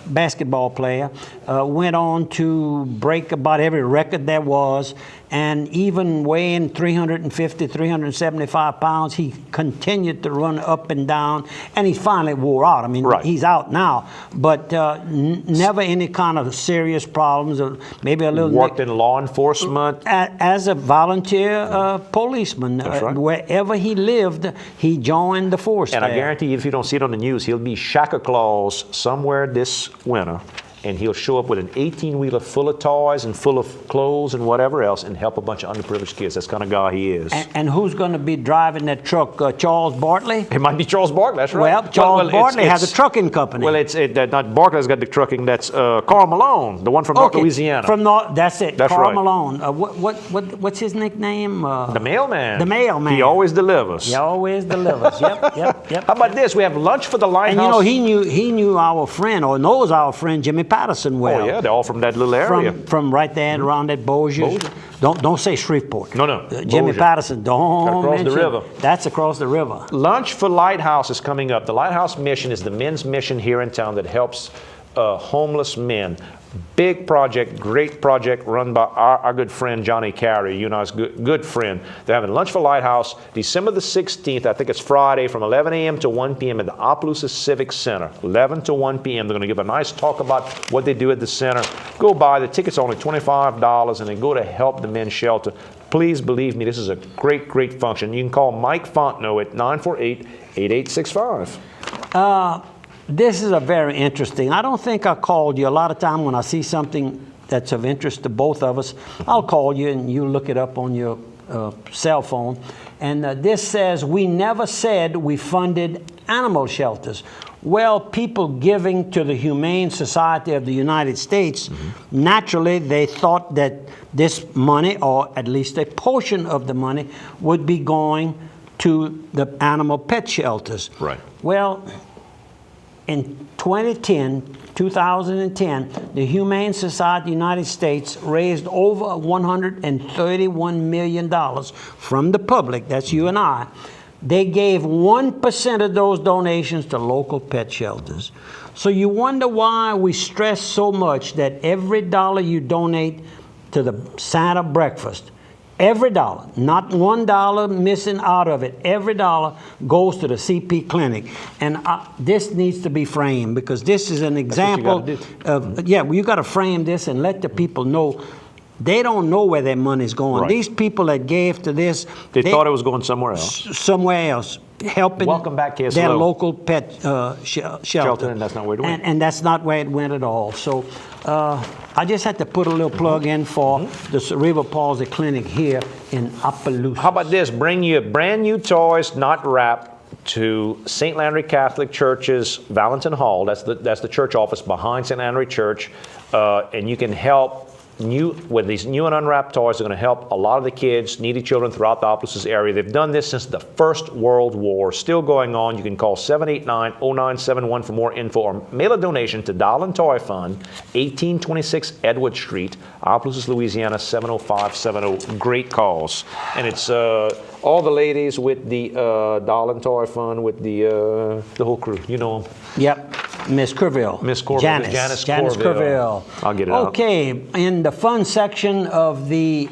basketball player, went on to break about every record there was, and even weighing 350, 375 pounds, he continued to run up and down, and he finally wore out. I mean, he's out now, but never any kind of serious problems, or maybe a little... Worked in law enforcement? As a volunteer policeman. That's right. Wherever he lived, he joined the force And there. I guarantee you, if you don't see it on the news, he'll be Shaka Claus somewhere this winter, and he'll show up with an 18-wheeler full of toys and full of clothes and whatever else and help a bunch of underprivileged kids. That's the kind of guy he is. And who's going to be driving that truck? Charles Bartley? It might be Charles Barkley, that's right. Well, Charles Bartley has a trucking company. Well, not Barkley's got the trucking, that's Carl Malone, the one from North Louisiana. That's it, that's Carl right. Malone. What's his nickname? The mailman. The mailman. He always delivers. He always delivers, yep. How about this? We have lunch for the Lighthouse. And he knew our friend, or knows our friend Jimmy Patterson well. Oh, yeah, they're all from that little area. From right there around that Bossier. Don't say Shreveport. No. Jimmy Patterson, don't across the river. That's across the river. Lunch for Lighthouse is coming up. The Lighthouse mission is the men's mission here in town that helps homeless men. Big project, great project run by our good friend Johnny Carey, you know, his good friend. They're having lunch for Lighthouse December the 16th. I think it's Friday from 11 a.m. to 1 p.m. at the Opelousas Civic Center. 11 to 1 p.m. They're going to give a nice talk about what they do at the center. Go by. The ticket's only $25, and they go to help the men's shelter. Please believe me, this is a great, great function. You can call Mike Fontenot at 948-8865. This is a very interesting. I don't think I called you. A lot of time when I see something that's of interest to both of us, I'll call you and you look it up on your cell phone. And this says, we never said we funded animal shelters. Well, people giving to the Humane Society of the United States, naturally they thought that this money, or at least a portion of the money, would be going to the animal pet shelters. Right. Well, in 2010, the Humane Society of the United States raised over $131 million from the public, that's you and I. They gave 1% of those donations to local pet shelters. So you wonder why we stress so much that every dollar you donate to the Santa breakfast, every dollar, not $1 missing out of it, every dollar goes to the CP clinic. And this needs to be framed, because this is an example of, you got to frame this and let the people know. They don't know where their money's going. Right. These people that gave to this, they thought it was going somewhere else. Helping Welcome back, their local pet shelter. And that's not where it went. And that's not where it went at all. So I just had to put a little plug in for the Cerebral Palsy Clinic here in Opelousas. How about this? Bring you brand new toys, not wrapped, to St. Landry Catholic Church's Valentin Hall. That's the church office behind St. Landry Church. And you can help with these new and unwrapped toys. Are going to help a lot of the kids, needy children throughout the Opelousas area. They've done this since the First World War. Still going on. You can call 789-0971 for more info, or mail a donation to Doll and Toy Fund, 1826 Edward Street, Opelousas, Louisiana, 70570. Great cause. And it's all the ladies with the Doll and Toy Fund, with the whole crew. You know them. Yep. Miss Curville. Miss Corville. Janice Curville. I'll get it out. Okay, in the fun section of the,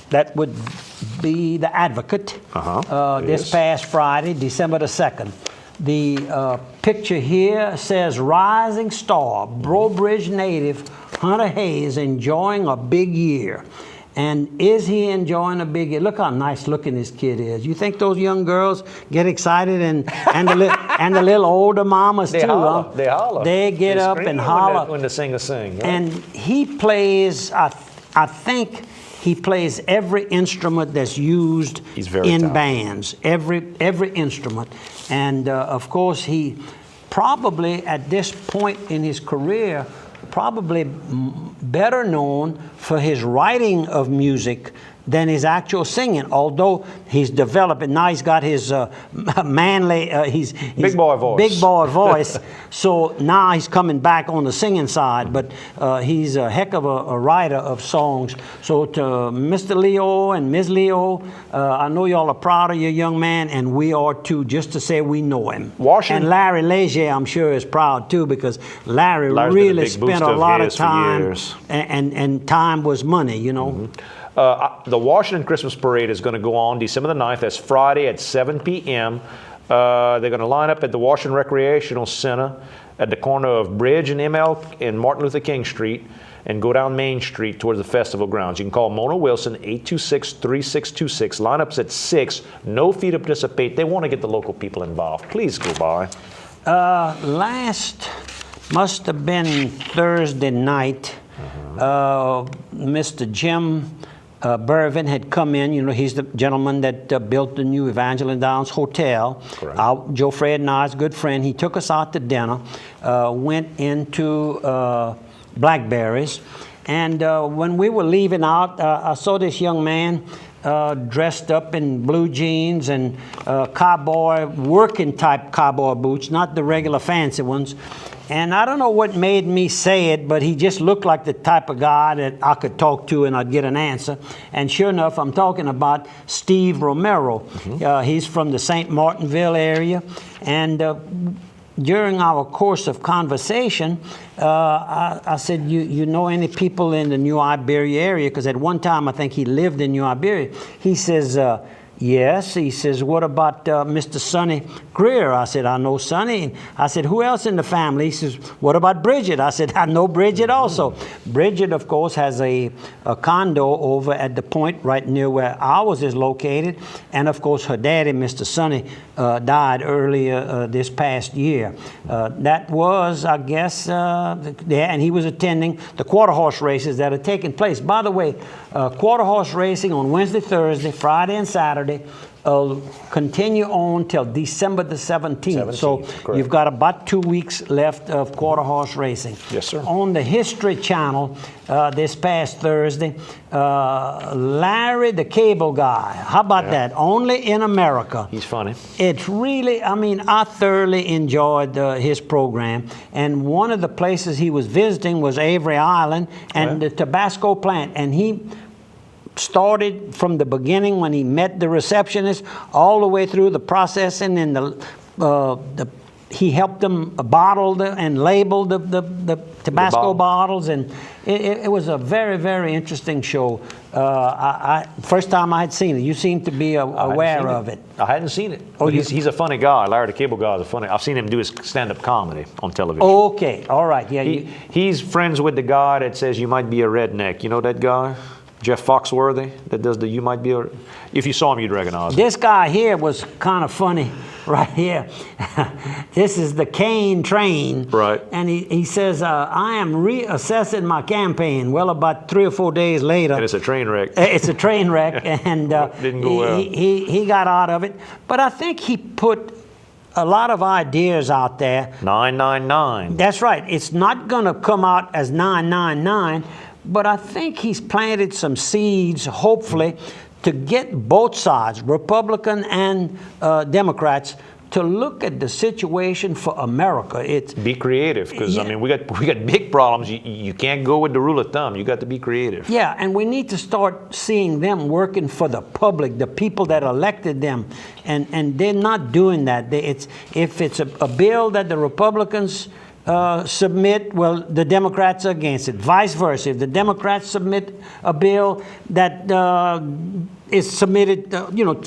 that would be the Advocate, this past Friday, December the 2nd. The picture here says, Rising Star, Breaux Bridge native Hunter Hayes enjoying a big year. And is he enjoying a big year? Look how nice looking this kid is. You think those young girls get excited, and the little older mamas they too, holler. huh? They holler. They get up and holler. When the singers sing. Right? And he plays, I think he plays every instrument that's used in talented. Bands. Every instrument. And of course, he probably at this point in his career, probably better known for his writing of music than his actual singing, although he's developed it. Now he's got his manly, he's big boy voice. Big boy voice. So now he's coming back on the singing side, but he's a heck of a writer of songs. So to Mr. Leo and Ms. Leo, I know y'all are proud of your young man, and we are too, just to say we know him. Washington. And Larry Leger, I'm sure, is proud too, because Larry's been a really big spent booster a of lot of his for time, years. and time was money, you know. The Washington Christmas Parade is going to go on December the 9th. That's Friday at 7 p.m. They're going to line up at the Washington Recreational Center at the corner of Bridge and ML and Martin Luther King Street, and go down Main Street towards the festival grounds. You can call Mona Wilson, 826-3626. Lineup's at 6. No fee to participate. They want to get the local people involved. Please go by. Last must have been Thursday night. Mr. Jim Bervin had come in. You know, he's the gentleman that built the new Evangeline Downs Hotel. Joe Fred and I's good friend. He took us out to dinner, went into Blackberry's, and when we were leaving out, I saw this young man dressed up in blue jeans and cowboy, working type cowboy boots, not the regular fancy ones. And I don't know what made me say it, but he just looked like the type of guy that I could talk to and I'd get an answer. And sure enough, I'm talking about Steve Romero. He's from the St. Martinville area. And during our course of conversation, I said, you know any people in the New Iberia area? Because at one time, I think he lived in New Iberia. He says, yes. He says, what about Mr. Sonny Greer? I said, I know Sonny. And I said, who else in the family? He says, what about Bridget? I said, I know Bridget also. Bridget, of course, has a condo over at the Point right near where ours is located. And, of course, her daddy, Mr. Sonny, died earlier this past year. That was, I guess, and he was attending the quarter horse races that are taking place. By the way, quarter horse racing on Wednesday, Thursday, Friday, and Saturday continue on till December the 17th. So correct. You've got about 2 weeks left of quarter horse racing. Yes, sir. On the History Channel this past Thursday, Larry the Cable Guy. How about that? Only in America. He's funny. It's really, I mean, I thoroughly enjoyed his program. And one of the places he was visiting was Avery Island and the Tabasco plant. And he started from the beginning when he met the receptionist all the way through the processing, and he helped them bottle and label the Tabasco bottles, and it was a very, very interesting show. First time I had seen it. You seem to be aware of it. I hadn't seen it. Oh, he's a funny guy. Larry the Cable Guy is a funny. I've seen him do his stand-up comedy on television. Okay, all right, yeah. He's friends with the guy that says you might be a redneck. You know that guy? Jeff Foxworthy, that does the You Might Be a... If you saw him, you'd recognize him. This guy here was kind of funny right here. This is the Kane train. Right. And he says, I am reassessing my campaign. Well, about 3 or 4 days later... And it's a train wreck. It's a train wreck. And didn't go well. He got out of it. But I think he put a lot of ideas out there. 999. That's right. It's not going to come out as 999, but I think he's planted some seeds, hopefully, to get both sides, Republican and Democrats, to look at the situation for America. Be creative, because I mean we got big problems. You can't go with the rule of thumb. You got to be creative. Yeah, and we need to start seeing them working for the public, the people that elected them, and they're not doing that. If it's a bill that the Republicans submit, well, the Democrats are against it. Vice versa. If the Democrats submit a bill that is submitted,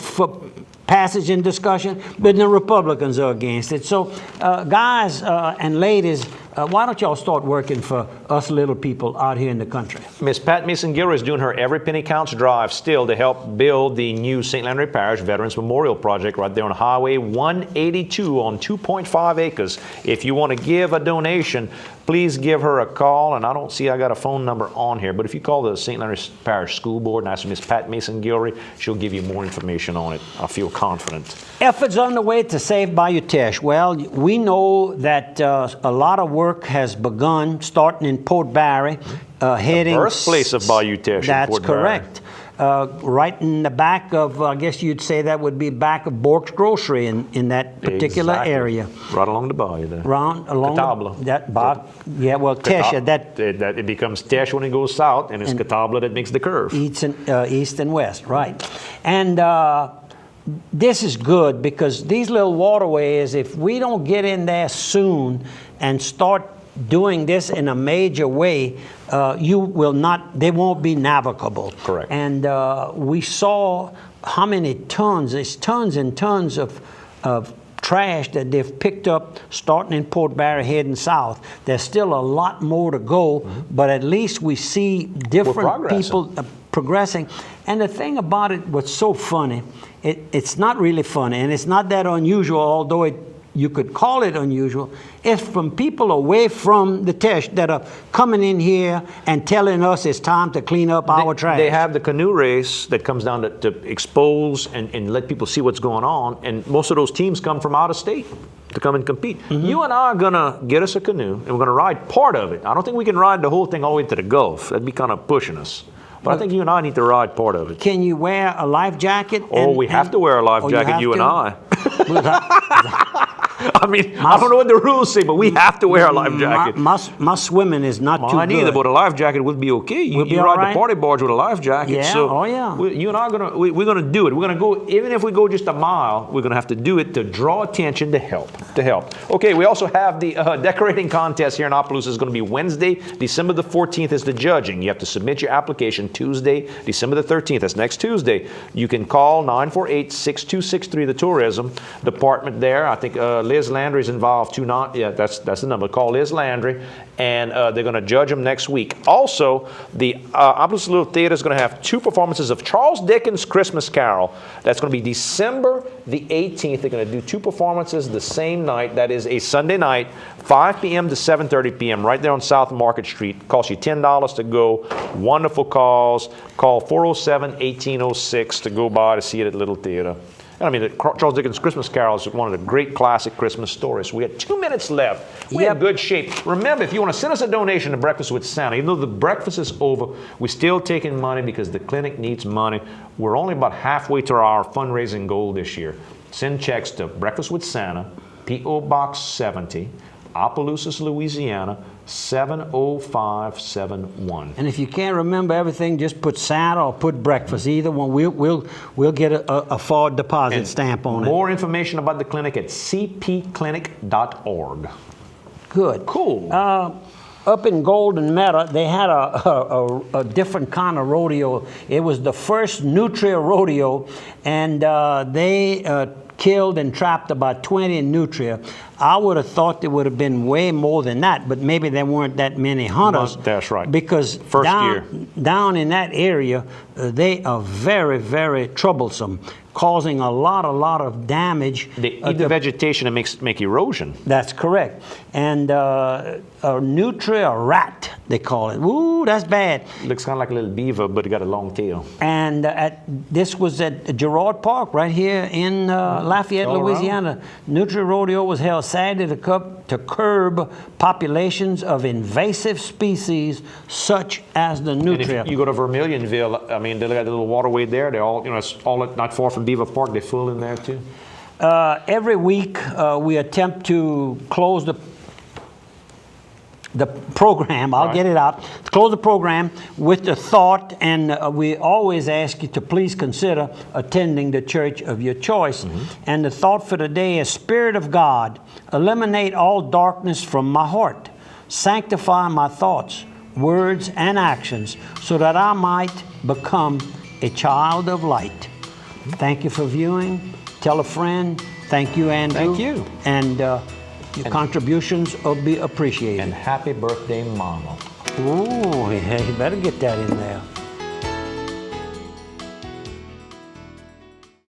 for passage and discussion, but the Republicans are against it. So, guys and ladies, why don't y'all start working for us little people out here in the country? Miss Pat Mason-Gilroy is doing her Every Penny Counts drive still to help build the new St. Landry Parish Veterans Memorial Project right there on Highway 182 on 2.5 acres. If you want to give a donation, please give her a call. And I don't see I got a phone number on here, but if you call the St. Landry Parish School Board and ask Miss Pat Mason-Gilroy, she'll give you more information on it. I feel confident. Efforts underway to save Bayou Teche. Well, we know that a lot of work has begun, starting in Port Barre, heading... The birthplace of Bayou Teche. That's in Port Barre. correct. right in the back of, I guess you'd say that would be back of Bork's Grocery in that particular Exactly. area. Right along the bayou there. Along Catawba. that bar, yeah, well, Tesh, that It becomes Tesh when it goes south, and it's Catawba that makes the curve. east and west, right. And this is good because these little waterways, if we don't get in there soon and start doing this in a major way, they won't be navigable. Correct. And we saw how many tons, there's tons and tons of trash that they've picked up starting in Port Barry heading south. There's still a lot more to go, but at least we see different people progressing. And the thing about it, what's so funny, it's not really funny, and it's not that unusual, although you could call it unusual. It's from people away from the Tesh that are coming in here and telling us it's time to clean up our trash. They have the canoe race that comes down to expose and let people see what's going on, and most of those teams come from out of state to come and compete. You and I are gonna get us a canoe, and we're gonna ride part of it. I don't think we can ride the whole thing all the way to the Gulf. That'd be kind of pushing us. But I think you and I need to ride part of it. Can you wear a life jacket? We have to wear a life jacket, you and I. I mean, I don't know what the rules say, but we have to wear a life jacket. My swimming is not too Mine good. either, but a life jacket would be okay. You be ride all right? the party barge with a life jacket. Yeah, So yeah. you and I are we're gonna do it. We're gonna go, even if we go just a mile, we're gonna have to do it to draw attention to help. Okay, we also have the decorating contest here in Opelousas. Is gonna be Wednesday, December the 14th is the judging. You have to submit your application Tuesday, December the 13th. That's next Tuesday. You can call 948-6263, the tourism department there. I think Liz Landry is involved too. That's the number. Call Liz Landry, and they're going to judge them next week. Also, the Opelousas Little Theater is going to have 2 performances of Charles Dickens' Christmas Carol. That's going to be December the 18th. They're going to do 2 performances the same night. That is a Sunday night, 5 p.m. to 7:30 p.m. right there on South Market Street. It costs you $10 to go. Wonderful cause. Call 407-1806 to go by to see it at Little Theater. I mean, Charles Dickens' Christmas Carol is one of the great classic Christmas stories. We had 2 minutes left. We're in good shape. Remember, if you want to send us a donation to Breakfast with Santa, even though the breakfast is over, we're still taking money because the clinic needs money. We're only about halfway to our fundraising goal this year. Send checks to Breakfast with Santa, P.O. Box 70, Opelousas, Louisiana, 70571. And if you can't remember everything, just put Santa or put breakfast. Either one. We'll get a forward deposit stamp on it. More information about the clinic at cpclinic.org. Good. Cool. Up in Golden Meadow, they had a different kind of rodeo. It was the first nutria rodeo, and they killed and trapped about 20 nutria. I would have thought there would have been way more than that, but maybe there weren't that many hunters. That's right. Because First year. down in that area, they are very, very troublesome, causing a lot of damage. They eat the vegetation and make erosion. That's correct. And a nutria rat, they call it. Ooh, that's bad. Looks kind of like a little beaver, but it got a long tail. And this was at Girard Park right here in Lafayette, All Louisiana. Nutria rodeo was held Saturday to curb populations of invasive species such as the And nutria. if you go to Vermilionville, I mean, they got a little waterway there. They're all, it's all not far from Beaver Park. They're full in there too. Every week we attempt to close the program, I'll get it out, to close the program with the thought, and we always ask you to please consider attending the church of your choice. And the thought for today is, Spirit of God, eliminate all darkness from my heart. Sanctify my thoughts, words, and actions so that I might become a child of light. Thank you for viewing. Tell a friend. Thank you, Andrew. Thank you. And your contributions will be appreciated. And happy birthday, Mama. Ooh, yeah, you better get that in there.